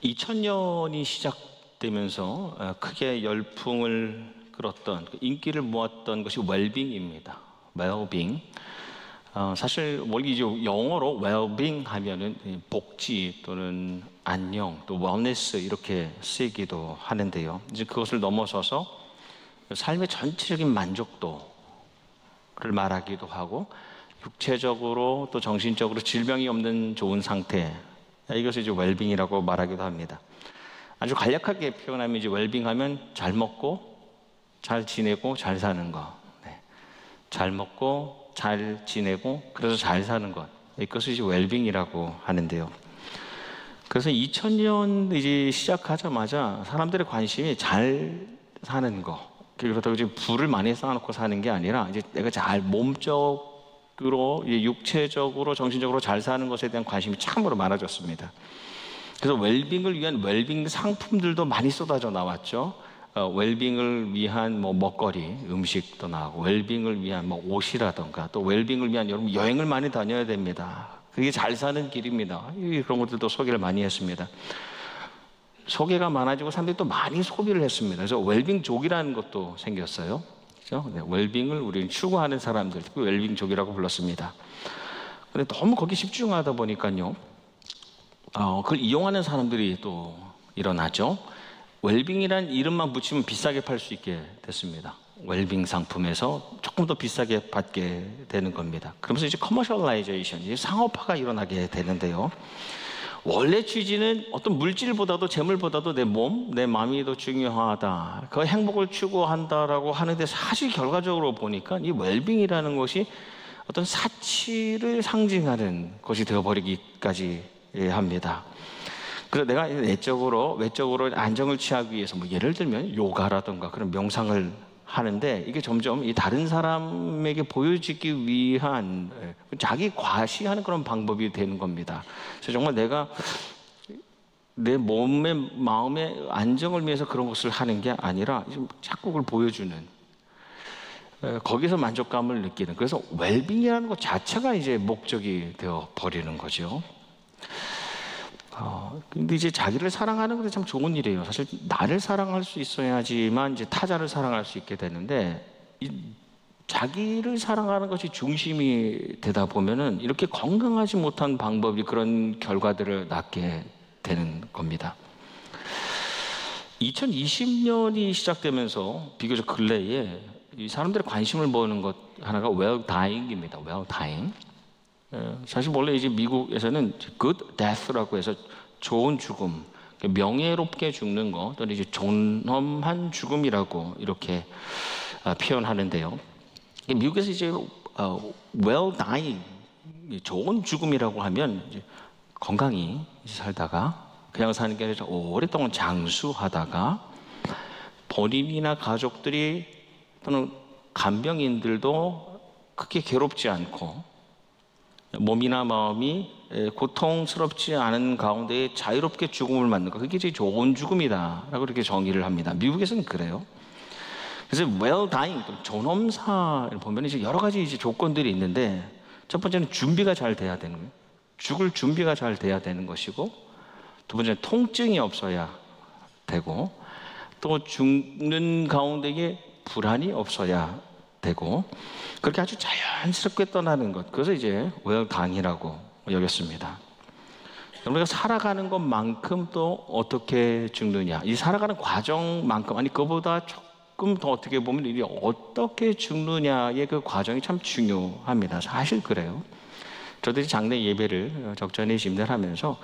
2000년이 시작되면서 크게 열풍을 끌었던, 인기를 모았던 것이 웰빙입니다. 웰빙. 사실 이제 영어로 웰빙 하면은 복지 또는 안녕, 또 웰니스 이렇게 쓰이기도 하는데요. 이제 그것을 넘어서서 삶의 전체적인 만족도를 말하기도 하고, 육체적으로 또 정신적으로 질병이 없는 좋은 상태, 이것을 이제 웰빙이라고 말하기도 합니다. 아주 간략하게 표현하면 이제 웰빙하면 잘 먹고 잘 지내고 잘 사는 것. 네. 잘 먹고 잘 지내고 그래서 잘 사는 것. 이것을 이제 웰빙이라고 하는데요. 그래서 2000년 이제 시작하자마자 사람들의 관심이 잘 사는 거. 그렇다고 이제 부를 많이 쌓아놓고 사는 게 아니라 이제 내가 잘 몸적으로, 육체적으로, 정신적으로 잘 사는 것에 대한 관심이 참으로 많아졌습니다. 그래서 웰빙을 위한 웰빙 상품들도 많이 쏟아져 나왔죠. 웰빙을 위한 먹거리, 음식도 나오고, 웰빙을 위한 옷이라던가, 또 웰빙을 위한 여러분 여행을 많이 다녀야 됩니다. 그게 잘 사는 길입니다. 그런 것들도 소개를 많이 했습니다. 소개가 많아지고 사람들이 또 많이 소비를 했습니다. 그래서 웰빙족이라는 것도 생겼어요. 그렇죠? 네, 웰빙을 우리는 추구하는 사람들, 웰빙족이라고 불렀습니다. 근데 너무 거기 집중하다 보니까요, 그걸 이용하는 사람들이 또 일어나죠. 웰빙이란 이름만 붙이면 비싸게 팔 수 있게 됐습니다. 웰빙 상품에서 조금 더 비싸게 받게 되는 겁니다. 그러면서 이제 커머셜라이제이션, 이제 상업화가 일어나게 되는데요. 원래 취지는 어떤 물질보다도 재물보다도 내 몸, 내 마음이 더 중요하다, 그 행복을 추구한다라고 하는데, 사실 결과적으로 보니까 이 웰빙이라는 것이 어떤 사치를 상징하는 것이 되어버리기까지 합니다. 그래서 내가 외적으로 안정을 취하기 위해서 예를 들면 요가라든가 그런 명상을 하는데, 이게 점점 이 다른 사람에게 보여지기 위한 자기 과시하는 그런 방법이 되는 겁니다. 그래서 정말 내가 내 몸의 마음의 안정을 위해서 그런 것을 하는 게 아니라 자꾸 그걸 보여주는, 거기서 만족감을 느끼는, 그래서 웰빙이라는 것 자체가 이제 목적이 되어 버리는 거죠. 근데 이제 자기를 사랑하는 것도 참 좋은 일이에요. 사실 나를 사랑할 수 있어야지만 이제 타자를 사랑할 수 있게 되는데, 자기를 사랑하는 것이 중심이 되다 보면은 이렇게 건강하지 못한 방법이 그런 결과들을 낳게 되는 겁니다. 2020년이 시작되면서 비교적 근래에 이 사람들의 관심을 모으는 것 하나가 웰다잉입니다. 웰다잉. 사실 원래 이제 미국에서는 good death라고 해서 좋은 죽음, 명예롭게 죽는 것, 또는 이제 존엄한 죽음이라고 이렇게 표현하는데요. 미국에서 이제 well dying, 좋은 죽음이라고 하면 이제 건강히 살다가 그냥 사는 게 아니라 오랫동안 장수하다가 본인이나 가족들이 또는 간병인들도 크게 괴롭지 않고 몸이나 마음이 고통스럽지 않은 가운데 자유롭게 죽음을 맞는 것, 그게 이제 좋은 죽음이다라고 이렇게 정의를 합니다. 미국에서는 그래요. 그래서 well dying, 존엄사를 보면 이제 여러 가지 이제 조건들이 있는데, 첫 번째는 준비가 잘 돼야 되는 거예요. 죽을 준비가 잘 돼야 되는 것이고, 두 번째는 통증이 없어야 되고, 또 죽는 가운데에 불안이 없어야 되고, 그렇게 아주 자연스럽게 떠나는 것, 그래서 이제 웰다잉이라고 여겼습니다. 우리가 살아가는 것만큼 또 어떻게 죽느냐, 이 살아가는 과정만큼, 아니 그보다 조금 더 어떻게 보면 이 어떻게 죽느냐의 그 과정이 참 중요합니다. 사실 그래요. 저들이 장례 예배를 적잖이 심대하면서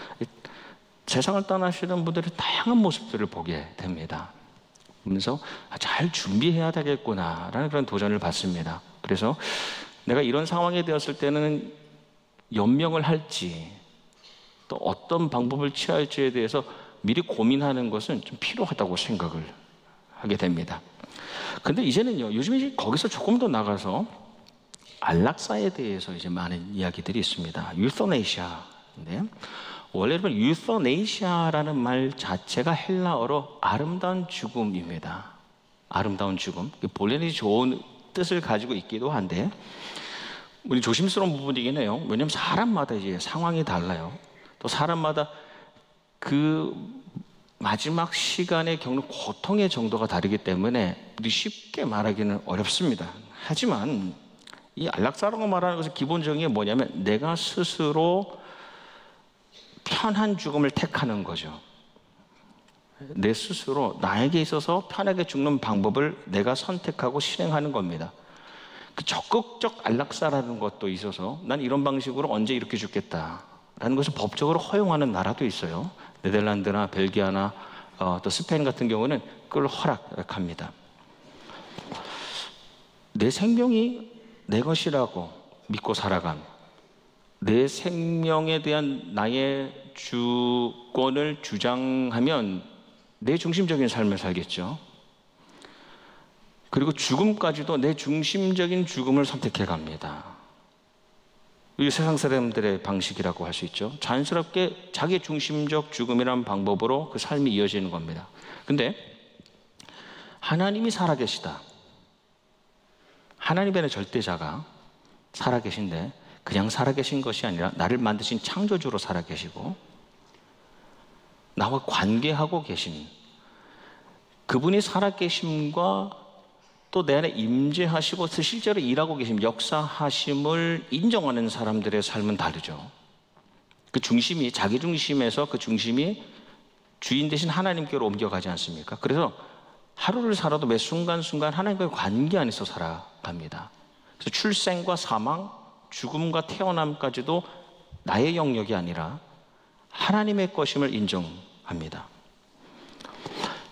세상을 떠나시는 분들의 다양한 모습들을 보게 됩니다. 그러면서 잘 준비해야 되겠구나라는 그런 도전을 받습니다. 그래서 내가 이런 상황에 되었을 때는 연명을 할지, 또 어떤 방법을 취할지에 대해서 미리 고민하는 것은 좀 필요하다고 생각을 하게 됩니다. 근데 이제는요, 요즘에 이제 거기서 조금 더 나가서 안락사에 대해서 이제 많은 이야기들이 있습니다. 유서네시아. 네. 원래 여러분 유서네시아라는 말 자체가 헬라어로 아름다운 죽음입니다. 아름다운 죽음. 본래는 좋은 뜻을 가지고 있기도 한데, 우리 조심스러운 부분이긴 해요. 왜냐하면 사람마다 이제 상황이 달라요. 또 사람마다 그 마지막 시간에 겪는 고통의 정도가 다르기 때문에 우리 쉽게 말하기는 어렵습니다. 하지만 이 안락사라고 말하는 것은 기본적인 게 뭐냐면 내가 스스로 편한 죽음을 택하는 거죠. 내 스스로 나에게 있어서 편하게 죽는 방법을 내가 선택하고 실행하는 겁니다. 그 적극적 안락사라는 것도 있어서 난 이런 방식으로 언제 이렇게 죽겠다라는 것을 법적으로 허용하는 나라도 있어요. 네덜란드나 벨기아나 또 스페인 같은 경우는 그걸 허락합니다. 내 생명이 내 것이라고 믿고 살아감, 내 생명에 대한 나의 주권을 주장하면 내 중심적인 삶을 살겠죠. 그리고 죽음까지도 내 중심적인 죽음을 선택해 갑니다. 이게 세상 사람들의 방식이라고 할 수 있죠. 자연스럽게 자기 중심적 죽음이라는 방법으로 그 삶이 이어지는 겁니다. 근데 하나님이 살아계시다. 하나님의 절대자가 살아계신데 그냥 살아계신 것이 아니라 나를 만드신 창조주로 살아계시고 나와 관계하고 계신 그분이 살아계심과 또 내 안에 임재하시고 실제로 일하고 계심, 역사하심을 인정하는 사람들의 삶은 다르죠. 그 중심이 자기 중심에서 그 중심이 주인 대신 하나님께로 옮겨가지 않습니까? 그래서 하루를 살아도 매 순간순간 하나님과의 관계 안에서 살아갑니다. 그래서 출생과 사망, 죽음과 태어남까지도 나의 영역이 아니라 하나님의 것임을 인정합니다.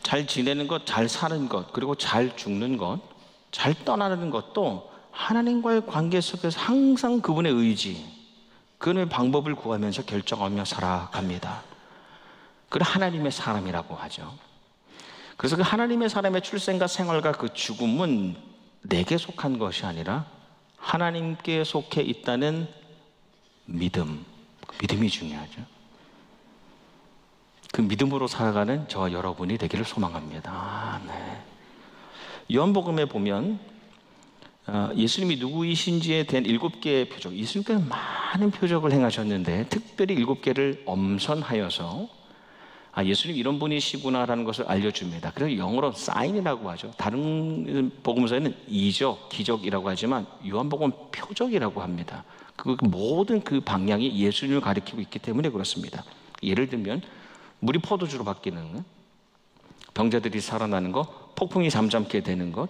잘 지내는 것, 잘 사는 것, 그리고 잘 죽는 것, 잘 떠나는 것도 하나님과의 관계 속에서 항상 그분의 의지, 그분의 방법을 구하면서 결정하며 살아갑니다. 그걸 하나님의 사람이라고 하죠. 그래서 그 하나님의 사람의 출생과 생활과 그 죽음은 내게 속한 것이 아니라 하나님께 속해 있다는 믿음이 중요하죠. 그 믿음으로 살아가는 저와 여러분이 되기를 소망합니다. 네. 요한복음에 보면 예수님이 누구이신지에 대한 7개의 표적, 예수님께서 많은 표적을 행하셨는데 특별히 7개를 엄선하여서 예수님 이런 분이시구나라는 것을 알려줍니다. 그래서 영어로 사인이라고 하죠. 다른 복음서에는 이적, 기적이라고 하지만 요한복음은 표적이라고 합니다. 그 모든 그 방향이 예수님을 가리키고 있기 때문에 그렇습니다. 예를 들면 물이 포도주로 바뀌는 것, 병자들이 살아나는 것, 폭풍이 잠잠게 되는 것,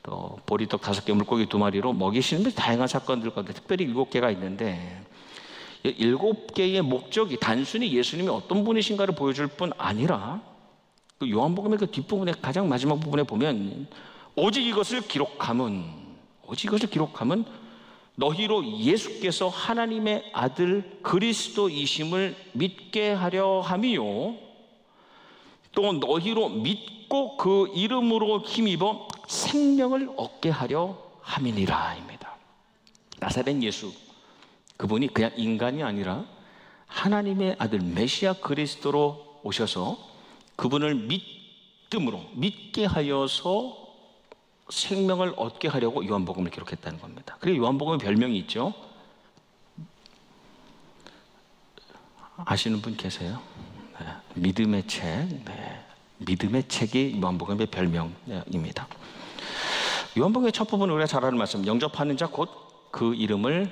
또 보리떡 5개, 물고기 2마리로 먹이시는 다양한 사건들 가운데 특별히 7개가 있는데 7개의 목적이 단순히 예수님이 어떤 분이신가를 보여줄 뿐 아니라 그 요한복음의 그 뒷부분에 가장 마지막 부분에 보면 오직 이것을 기록함은 너희로 예수께서 하나님의 아들 그리스도이심을 믿게 하려 함이요 또 너희로 믿고 그 이름으로 힘입어 생명을 얻게 하려 함이니라 입니다. 나사렛 예수, 그분이 그냥 인간이 아니라 하나님의 아들 메시아 그리스도로 오셔서 그분을 믿음으로 믿게 하여서 생명을 얻게 하려고 요한복음을 기록했다는 겁니다. 그리고 요한복음의 별명이 있죠. 아시는 분 계세요? 네. 믿음의 책. 네. 믿음의 책이 요한복음의 별명입니다. 요한복음의 첫 부분은 우리가 잘 아는 말씀, 영접하는 자 곧 그 이름을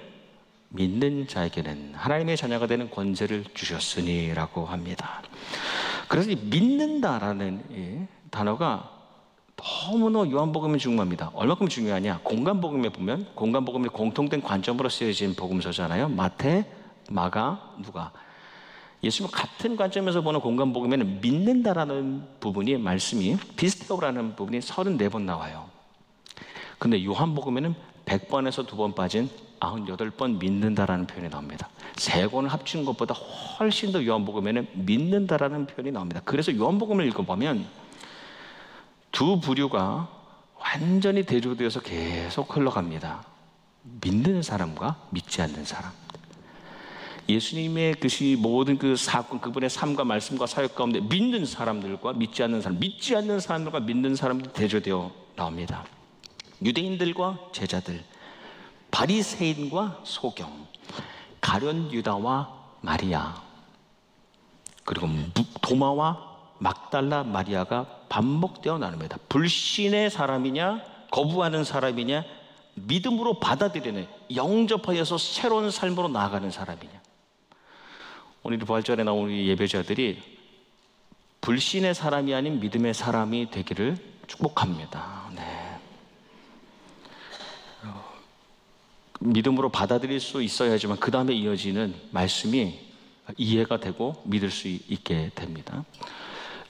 믿는 자에게는 하나님의 자녀가 되는 권세를 주셨으니라고 합니다. 그래서 이 믿는다라는 이 단어가 너무나 요한복음이 중요합니다. 얼마큼 중요하냐? 공간복음에 보면 공간복음이 공통된 관점으로 쓰여진 복음서잖아요. 마태, 마가, 누가. 예수님 같은 관점에서 보는 공간복음에는 믿는다라는 부분이 말씀이 비스테오라는 부분이 34번 나와요. 근데 요한복음에는 100번에서 2번 빠진 98번 믿는다라는 표현이 나옵니다. 3권을 합친 것보다 훨씬 더 요한복음에는 믿는다라는 표현이 나옵니다. 그래서 요한복음을 읽어보면 두 부류가 완전히 대조되어서 계속 흘러갑니다. 믿는 사람과 믿지 않는 사람. 예수님의 그 모든 그 사건, 그분의 삶과 말씀과 사역 가운데 믿는 사람들과 믿지 않는 사람, 믿지 않는 사람들과 믿는 사람들이 대조되어 나옵니다. 유대인들과 제자들, 바리새인과 소경, 가룟 유다와 마리아. 그리고 도마와 막달라 마리아가 반복되어 나눕니다. 불신의 사람이냐 거부하는 사람이냐, 믿음으로 받아들이는, 영접하여서 새로운 삶으로 나아가는 사람이냐. 오늘 부활절에 나온 우리 예배자들이 불신의 사람이 아닌 믿음의 사람이 되기를 축복합니다. 네. 믿음으로 받아들일 수 있어야지만 그 다음에 이어지는 말씀이 이해가 되고 믿을 수 있게 됩니다.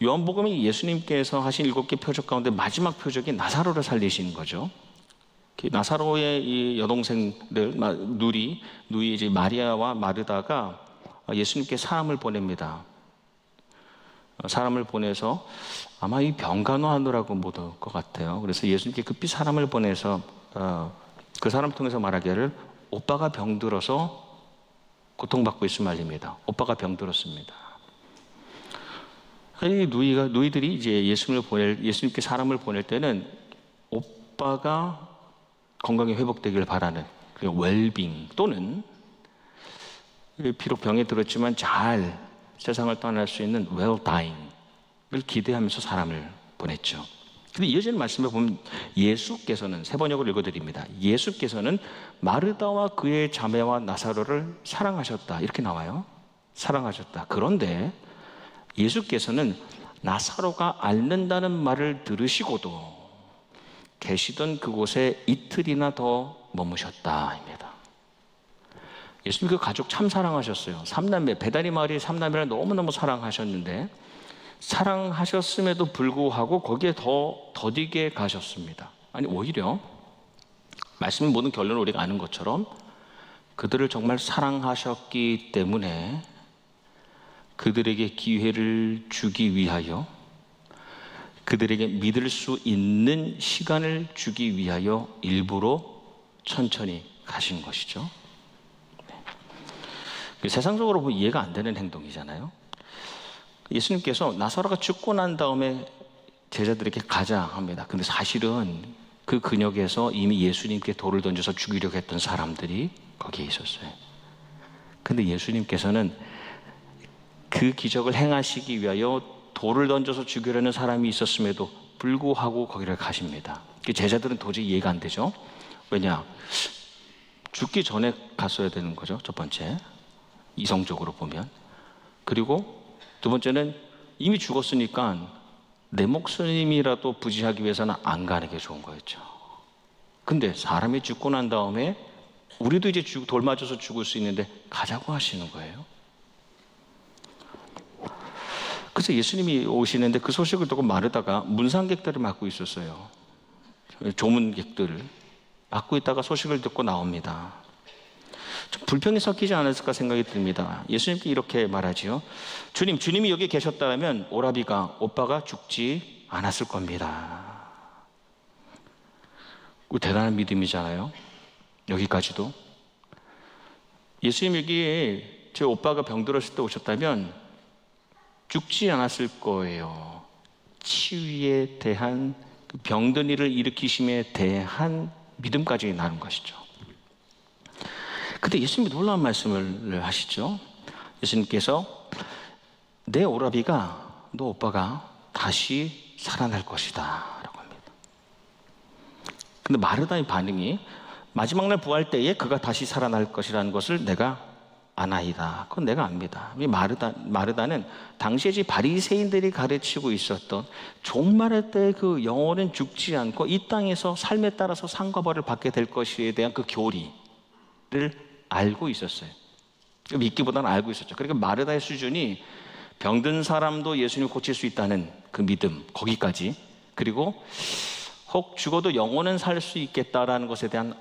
요한복음이 예수님께서 하신 7개 표적 가운데 마지막 표적이 나사로를 살리신 거죠. 나사로의 이 여동생들 누이 이제 마리아와 마르다가 예수님께 사람을 보냅니다. 사람을 보내서 아마 이 병간호하느라고 못 올 것 같아요. 그래서 예수님께 급히 사람을 보내서 그 사람을 통해서 말하기를 오빠가 병들어서 고통받고 있음을 알립니다. 오빠가 병들었습니다. 이 누이들이 이제 예수님께 사람을 보낼 때는 오빠가 건강이 회복되길 바라는 웰빙 또는 비록 병에 들었지만 잘 세상을 떠날 수 있는 웰다잉을 기대하면서 사람을 보냈죠. 근데 이어지는 말씀에 보면 예수께서는, 세 번역을 읽어드립니다. 예수께서는 마르다와 그의 자매와 나사로를 사랑하셨다. 이렇게 나와요. 사랑하셨다. 그런데 예수께서는 나사로가 앓는다는 말을 들으시고도 계시던 그곳에 이틀이나 더 머무셨다입니다. 예수님 그 가족 참 사랑하셨어요. 삼남매, 베다니 마을이 삼남매를 너무너무 사랑하셨는데 사랑하셨음에도 불구하고 거기에 더 더디게 가셨습니다. 아니 오히려 말씀의 모든 결론을 우리가 아는 것처럼 그들을 정말 사랑하셨기 때문에 그들에게 기회를 주기 위하여, 그들에게 믿을 수 있는 시간을 주기 위하여 일부러 천천히 가신 것이죠. 세상적으로 보면 이해가 안 되는 행동이잖아요. 예수님께서 나사로가 죽고 난 다음에 제자들에게 가자 합니다. 근데 사실은 그 근역에서 이미 예수님께 돌을 던져서 죽이려고 했던 사람들이 거기에 있었어요. 근데 예수님께서는 그 기적을 행하시기 위하여 돌을 던져서 죽이려는 사람이 있었음에도 불구하고 거기를 가십니다. 제자들은 도저히 이해가 안 되죠. 왜냐? 죽기 전에 갔어야 되는 거죠. 첫 번째, 이성적으로 보면. 그리고 두 번째는 이미 죽었으니까 내 목숨이라도 부지하기 위해서는 안 가는 게 좋은 거였죠. 근데 사람이 죽고 난 다음에 우리도 이제 돌 맞아서 죽을 수 있는데 가자고 하시는 거예요. 그래서 예수님이 오시는데 그 소식을 듣고 마르다가 문상객들을 맡고 있었어요. 조문객들을 맡고 있다가 소식을 듣고 나옵니다. 좀 불평이 섞이지 않았을까 생각이 듭니다. 예수님께 이렇게 말하지요. 주님이 여기 계셨다면 오빠가 죽지 않았을 겁니다. 대단한 믿음이잖아요. 여기까지도. 예수님 여기에 제 오빠가 병들었을 때 오셨다면 죽지 않았을 거예요. 치유에 대한, 병든 일을 일으키심에 대한 믿음까지 나눈 것이죠. 근데 예수님이 놀라운 말씀을 하시죠. 예수님께서 내 오라비가, 너 오빠가 다시 살아날 것이다 라고 합니다. 근데 마르다의 반응이 마지막 날 부활 때에 그가 다시 살아날 것이라는 것을 내가 아나이다. 그건 내가 압니다. 마르다는 당시에 바리새인들이 가르치고 있었던 종말의 때 그 영혼은 죽지 않고 이 땅에서 삶에 따라서 상과 벌을 받게 될 것에 대한 그 교리를 알고 있었어요. 믿기보다는 알고 있었죠. 그러니까 마르다의 수준이 병든 사람도 예수님을 고칠 수 있다는 그 믿음, 거기까지. 그리고 혹 죽어도 영혼은 살 수 있겠다라는 것에 대한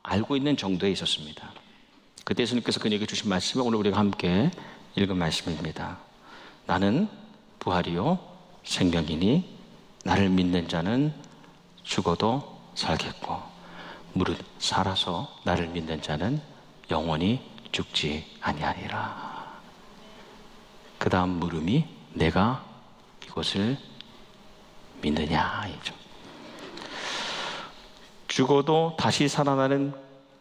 알고 있는 정도에 있었습니다. 그때 예수님께서 그에게 주신 말씀이 오늘 우리가 함께 읽은 말씀입니다. 나는 부활이요 생명이니 나를 믿는 자는 죽어도 살겠고 무릇 살아서 나를 믿는 자는 영원히 죽지 아니하리라. 그 다음 물음이 내가 이것을 믿느냐 이죠. 죽어도 다시 살아나는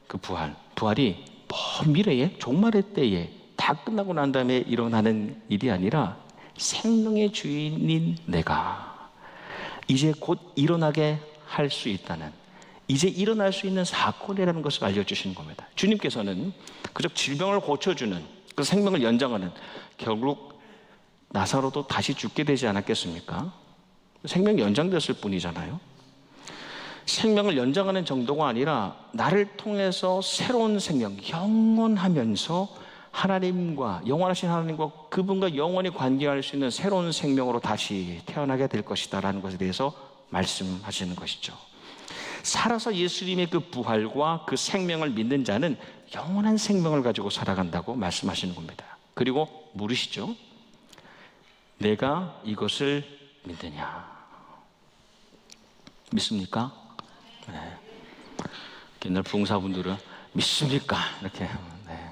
그 부활이 먼 미래에 종말의 때에 다 끝나고 난 다음에 일어나는 일이 아니라 생명의 주인인 내가 이제 곧 일어나게 할 수 있다는, 이제 일어날 수 있는 사건이라는 것을 알려주시는 겁니다. 주님께서는 그저 질병을 고쳐주는, 그 생명을 연장하는, 결국 나사로도 다시 죽게 되지 않았겠습니까? 생명이 연장됐을 뿐이잖아요. 생명을 연장하는 정도가 아니라 나를 통해서 새로운 생명, 영원하면서 하나님과, 영원하신 하나님과 그분과 영원히 관계할 수 있는 새로운 생명으로 다시 태어나게 될 것이다 라는 것에 대해서 말씀하시는 것이죠. 살아서 예수님의 그 부활과 그 생명을 믿는 자는 영원한 생명을 가지고 살아간다고 말씀하시는 겁니다. 그리고 물으시죠. 내가 이것을 믿느냐? 믿습니까? 네. 옛날 부흥사분들은 믿습니까? 이렇게. 네.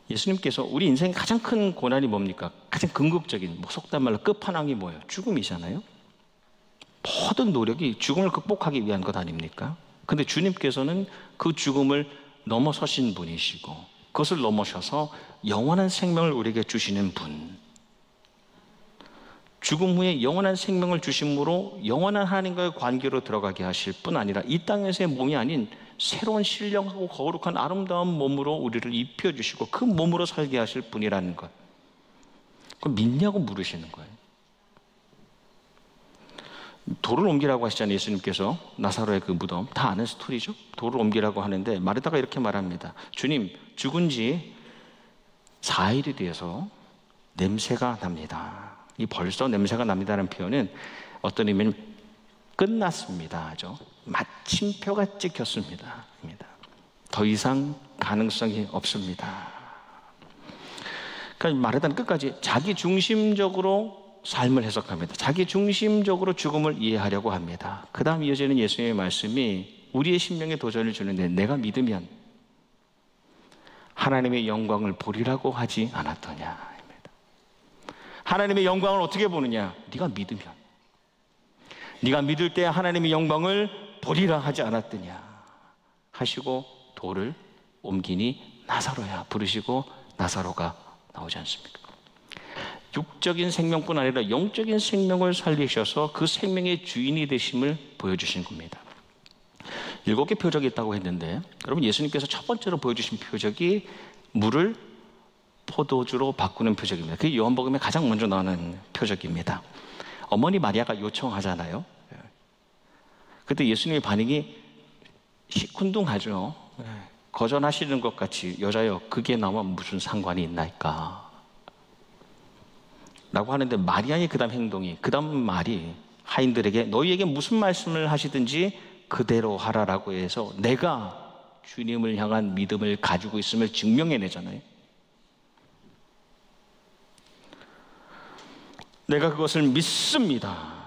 예수님께서 우리 인생의 가장 큰 고난이 뭡니까? 가장 궁극적인, 속단 말로 끝판왕이 뭐예요? 죽음이잖아요. 모든 노력이 죽음을 극복하기 위한 것 아닙니까? 근데 주님께서는 그 죽음을 넘어서신 분이시고 그것을 넘어서서 영원한 생명을 우리에게 주시는 분, 죽음 후에 영원한 생명을 주심으로 영원한 하나님과의 관계로 들어가게 하실 뿐 아니라 이 땅에서의 몸이 아닌 새로운 신령하고 거룩한 아름다운 몸으로 우리를 입혀주시고 그 몸으로 살게 하실 분이라는 것, 그걸 믿냐고 물으시는 거예요. 돌을 옮기라고 하시잖아요. 예수님께서 나사로의 그 무덤, 다 아는 스토리죠. 돌을 옮기라고 하는데 마르다가 이렇게 말합니다. 주님, 죽은 지 4일이 되어서 냄새가 납니다. 이 벌써 냄새가 납니다라는 표현은 어떤 의미는 끝났습니다 하죠. 마침표가 찍혔습니다. 더 이상 가능성이 없습니다. 그러니까 마르다는 끝까지 자기 중심적으로 삶을 해석합니다. 자기 중심적으로 죽음을 이해하려고 합니다. 그 다음 이어지는 예수님의 말씀이 우리의 심령에 도전을 주는데, 내가 믿으면 하나님의 영광을 보리라고 하지 않았더냐. 하나님의 영광을 어떻게 보느냐? 네가 믿으면, 네가 믿을 때 하나님의 영광을 보리라 하지 않았더냐 하시고 돌을 옮기니 나사로야 부르시고 나사로가 나오지 않습니까? 육적인 생명뿐 아니라 영적인 생명을 살리셔서 그 생명의 주인이 되심을 보여주신 겁니다. 7개 표적이 있다고 했는데, 여러분, 예수님께서 첫 번째로 보여주신 표적이 물을 포도주로 바꾸는 표적입니다. 그게 요한복음에 가장 먼저 나오는 표적입니다. 어머니 마리아가 요청하잖아요. 그때 예수님의 반응이 시큰둥하죠. 거절하시는 것 같이, 여자여 그게 나와 무슨 상관이 있나이까 라고 하는데, 마리아의 그 다음 행동이, 그 다음 말이 하인들에게 너희에게 무슨 말씀을 하시든지 그대로 하라라고 해서 내가 주님을 향한 믿음을 가지고 있음을 증명해내잖아요. 내가 그것을 믿습니다.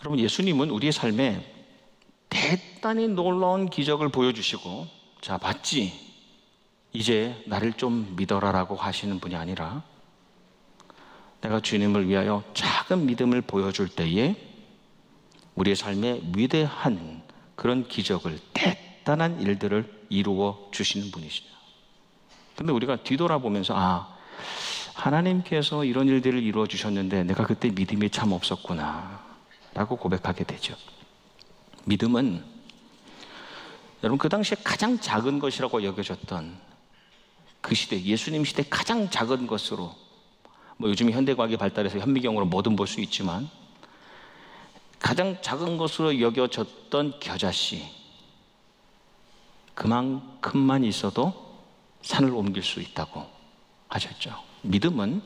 여러분, 예수님은 우리의 삶에 대단히 놀라운 기적을 보여주시고, 자, 봤지? 이제 나를 좀 믿어라라고 하시는 분이 아니라, 내가 주님을 위하여 작은 믿음을 보여줄 때에 우리의 삶에 위대한 그런 기적을, 대단한 일들을 이루어 주시는 분이시죠. 근데 우리가 뒤돌아보면서 하나님께서 이런 일들을 이루어 주셨는데 내가 그때 믿음이 참 없었구나 라고 고백하게 되죠. 믿음은 여러분, 그 당시에 가장 작은 것이라고 여겨졌던 그 시대, 예수님 시대 가장 작은 것으로, 요즘 현대과학이 발달해서 현미경으로 뭐든 볼 수 있지만 가장 작은 것으로 여겨졌던 겨자씨, 그만큼만 있어도 산을 옮길 수 있다고 하셨죠. 믿음은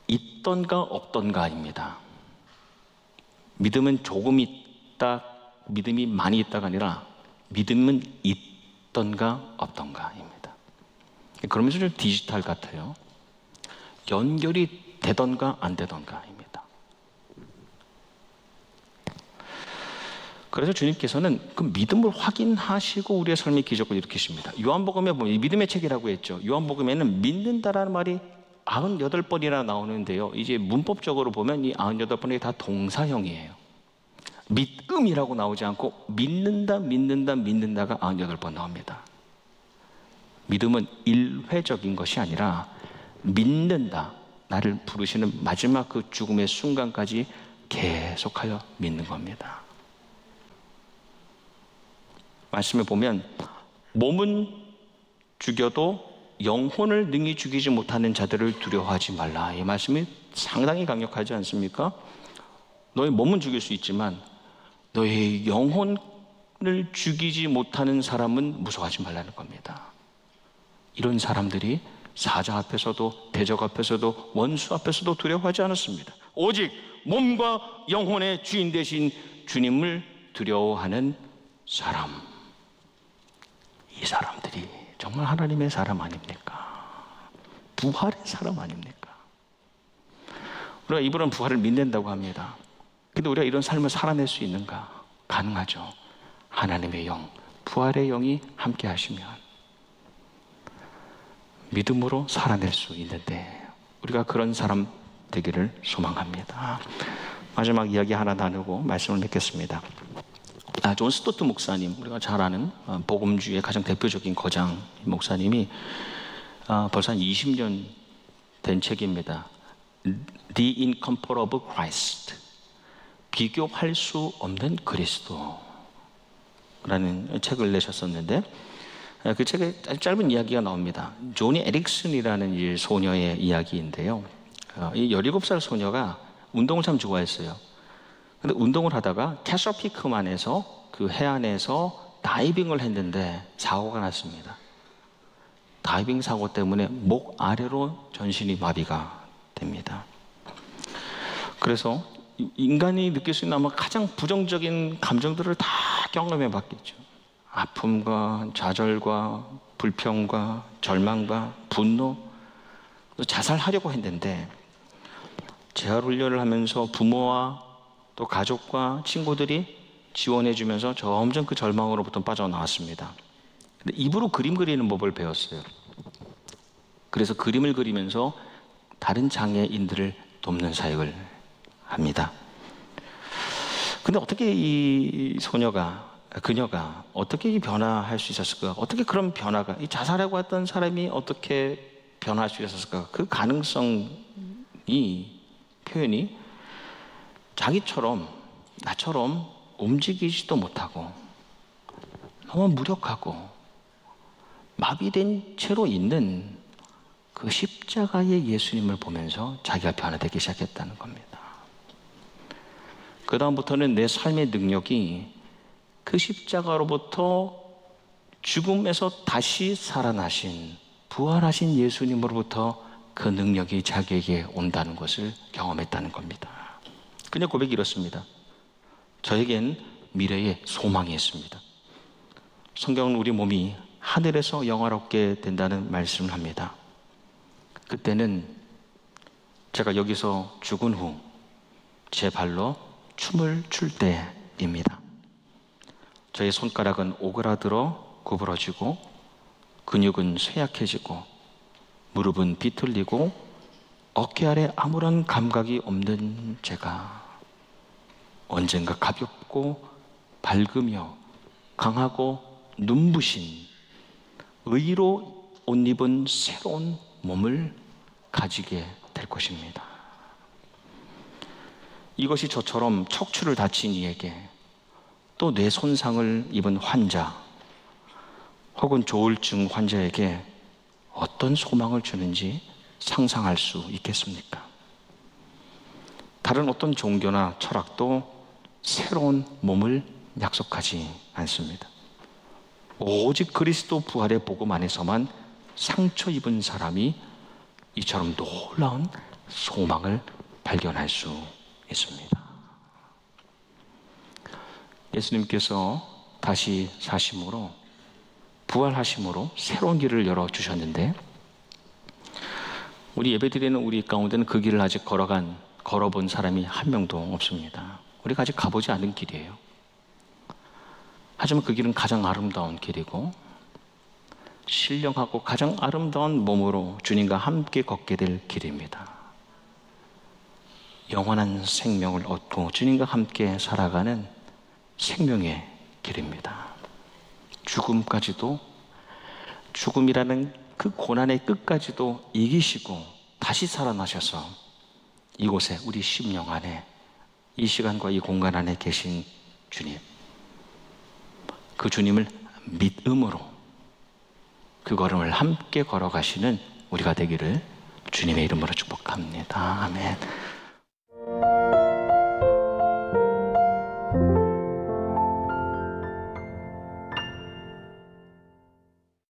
있던가 없던가입니다. 믿음은 조금 있다, 믿음이 많이 있다가 아니라 믿음은 있던가 없던가입니다. 그러면서 좀 디지털 같아요. 연결이 되던가 안 되던가입니다. 그래서 주님께서는 그 믿음을 확인하시고 우리의 삶의 기적을 일으키십니다. 요한복음에 보면, 이 믿음의 책이라고 했죠. 요한복음에는 믿는다라는 말이 98번이나 나오는데요. 이제 문법적으로 보면 이 98번이 다 동사형이에요. 믿음이라고 나오지 않고 믿는다, 믿는다, 믿는다가 98번 나옵니다. 믿음은 일회적인 것이 아니라 믿는다. 나를 부르시는 마지막 그 죽음의 순간까지 계속하여 믿는 겁니다. 말씀에 보면 몸은 죽여도 영혼을 능히 죽이지 못하는 자들을 두려워하지 말라. 이 말씀이 상당히 강력하지 않습니까? 너의 몸은 죽일 수 있지만 너의 영혼을 죽이지 못하는 사람은 무서워하지 말라는 겁니다. 이런 사람들이 사자 앞에서도 대적 앞에서도 원수 앞에서도 두려워하지 않았습니다. 오직 몸과 영혼의 주인 되신 주님을 두려워하는 사람. 이 사람들이 정말 하나님의 사람 아닙니까? 부활의 사람 아닙니까? 우리가 이분은 부활을 믿는다고 합니다. 근데 우리가 이런 삶을 살아낼 수 있는가? 가능하죠. 하나님의 영, 부활의 영이 함께 하시면 믿음으로 살아낼 수 있는데 우리가 그런 사람 되기를 소망합니다. 마지막 이야기 하나 나누고 말씀을 맺겠습니다. 존 스토트 목사님, 우리가 잘 아는 복음주의 가장 대표적인 거장 목사님이 벌써 한 20년 된 책입니다. The Incomparable Christ, 비교할 수 없는 그리스도라는 책을 내셨었는데 그 책에 짧은 이야기가 나옵니다. 조니 에릭슨이라는 이 소녀의 이야기인데요. 이 17살 소녀가 운동을 참 좋아했어요. 근데 운동을 하다가 캐서피크만에서 그 해안에서 다이빙을 했는데 사고가 났습니다. 다이빙 사고 때문에 목 아래로 전신이 마비가 됩니다. 그래서 인간이 느낄 수 있는 아마 가장 부정적인 감정들을 다 경험해 봤겠죠. 아픔과 좌절과 불평과 절망과 분노, 자살하려고 했는데 재활훈련을 하면서 부모와 또 가족과 친구들이 지원해 주면서 점점 그 절망으로부터 빠져나왔습니다. 근데 입으로 그림 그리는 법을 배웠어요. 그래서 그림을 그리면서 다른 장애인들을 돕는 사역을 합니다. 근데 어떻게 이 그녀가 어떻게 변화할 수 있었을까? 어떻게 그런 변화가, 이 자살하고 했던 사람이 어떻게 변화할 수 있었을까? 그 가능성이, 표현이 자기처럼, 나처럼 움직이지도 못하고 너무 무력하고 마비된 채로 있는 그 십자가의 예수님을 보면서 자기가 변화되기 시작했다는 겁니다. 그 다음부터는 내 삶의 능력이 그 십자가로부터 죽음에서 다시 살아나신 부활하신 예수님으로부터 그 능력이 자기에게 온다는 것을 경험했다는 겁니다. 그냥 고백이 이렇습니다. 저에겐 미래에 소망이 있습니다. 성경은 우리 몸이 하늘에서 영화롭게 된다는 말씀을 합니다. 그때는 제가 여기서 죽은 후 제 발로 춤을 출 때입니다. 저의 손가락은 오그라들어 구부러지고 근육은 쇠약해지고 무릎은 비틀리고 어깨 아래 아무런 감각이 없는 제가 언젠가 가볍고 밝으며 강하고 눈부신 의로 옷 입은 새로운 몸을 가지게 될 것입니다. 이것이 저처럼 척추를 다친 이에게 또 뇌 손상을 입은 환자 혹은 조울증 환자에게 어떤 소망을 주는지 상상할 수 있겠습니까? 다른 어떤 종교나 철학도 새로운 몸을 약속하지 않습니다. 오직 그리스도 부활의 복음 안에서만 상처 입은 사람이 이처럼 놀라운 소망을 발견할 수 있습니다. 예수님께서 다시 사심으로 부활하심으로 새로운 길을 열어주셨는데 우리 예배드리는 우리 가운데는 그 길을 아직 걸어본 사람이 한 명도 없습니다. 우리가 아직 가보지 않은 길이에요. 하지만 그 길은 가장 아름다운 길이고 신령하고 가장 아름다운 몸으로 주님과 함께 걷게 될 길입니다. 영원한 생명을 얻고 주님과 함께 살아가는 생명의 길입니다. 죽음까지도, 죽음이라는 그 고난의 끝까지도 이기시고 다시 살아나셔서 이곳에, 우리 심령 안에, 이 시간과 이 공간 안에 계신 주님, 그 주님을 믿음으로 그 걸음을 함께 걸어가시는 우리가 되기를 주님의 이름으로 축복합니다. 아멘.